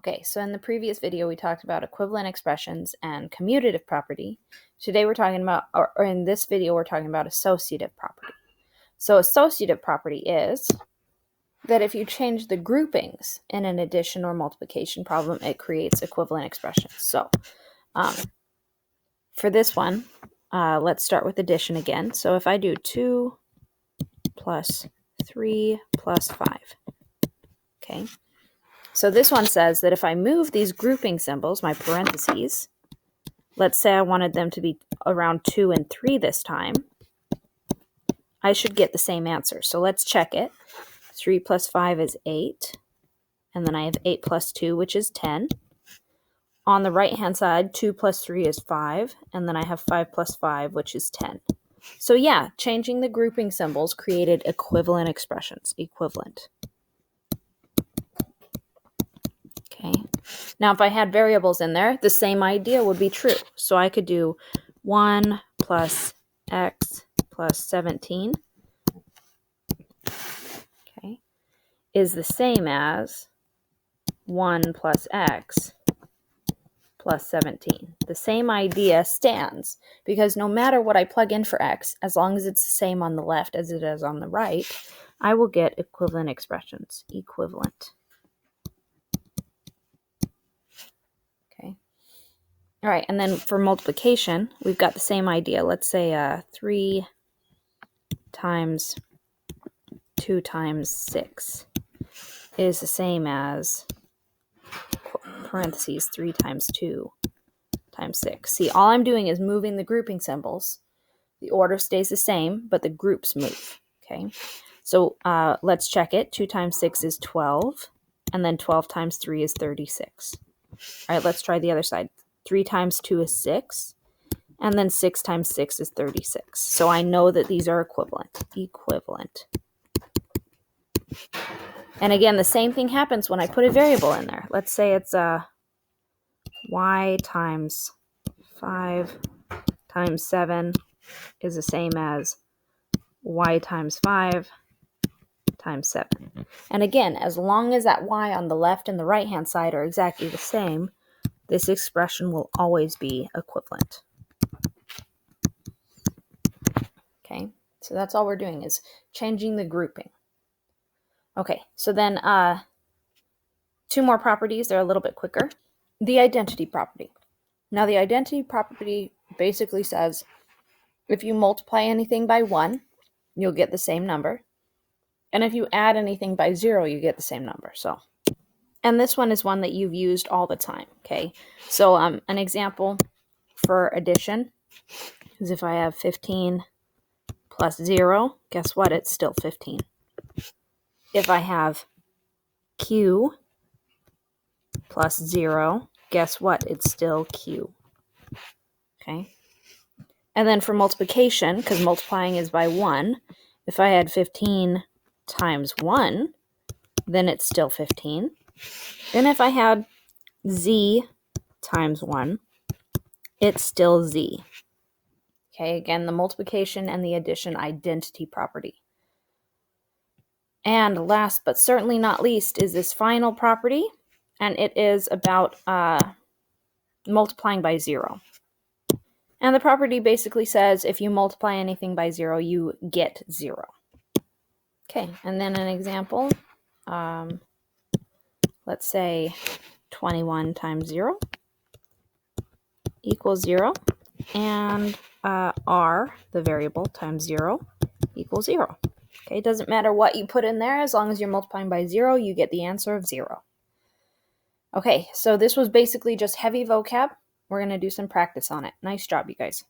Okay, so in the previous video, we talked about equivalent expressions and commutative property. Today we're talking about, or in this video, we're talking about associative property. So associative property is that if you change the groupings in an addition or multiplication problem, it creates equivalent expressions. So for this one, let's start with addition again. So if I do 2 plus 3 plus 5, okay. So this one says that if I move these grouping symbols, my parentheses, let's say I wanted them to be around 2 and 3 this time, I should get the same answer. So let's check it. 3 plus 5 is 8. And then I have 8 plus 2, which is 10. On the right-hand side, 2 plus 3 is 5. And then I have 5 plus 5, which is 10. So yeah, changing the grouping symbols created equivalent expressions. Equivalent. Okay. Now, if I had variables in there, the same idea would be true. So I could do 1 plus x plus 17, okay, is the same as 1 plus x plus 17. The same idea stands because no matter what I plug in for x, as long as it's the same on the left as it is on the right, I will get equivalent expressions. Equivalent. All right, and then for multiplication, we've got the same idea. Let's say 3 times 2 times 6 is the same as, parentheses, 3 times 2 times 6. See, all I'm doing is moving the grouping symbols. The order stays the same, but the groups move, okay? So let's check it. 2 times 6 is 12, and then 12 times 3 is 36. All right, let's try the other side. 3 times 2 is 6, and then 6 times 6 is 36. So I know that these are equivalent. Equivalent. And again, the same thing happens when I put a variable in there. Let's say it's y times 5 times 7 is the same as y times 5 times 7. And again, as long as that y on the left and the right-hand side are exactly the same, this expression will always be equivalent. Okay, so that's all we're doing is changing the grouping. Okay, so then 2 more properties. They're a little bit quicker. The identity property. Now the identity property basically says if you multiply anything by 1, you'll get the same number. And if you add anything by 0, you get the same number. And this one is one that you've used all the time, okay? So an example for addition is if I have 15 plus 0, guess what? It's still 15. If I have q plus 0, guess what? It's still q, okay? And then for multiplication, because multiplying is by 1, if I had 15 times 1, then it's still 15. Then if I had z times 1, it's still z. Okay, again, the multiplication and the addition identity property. And last but certainly not least is this final property, and it is about multiplying by 0. And the property basically says if you multiply anything by 0, you get 0. Okay, and then an example. Let's say 21 times 0 equals 0, and r, the variable, times 0 equals 0. Okay, it doesn't matter what you put in there. As long as you're multiplying by 0, you get the answer of 0. Okay, so this was basically just heavy vocab. We're going to do some practice on it. Nice job, you guys.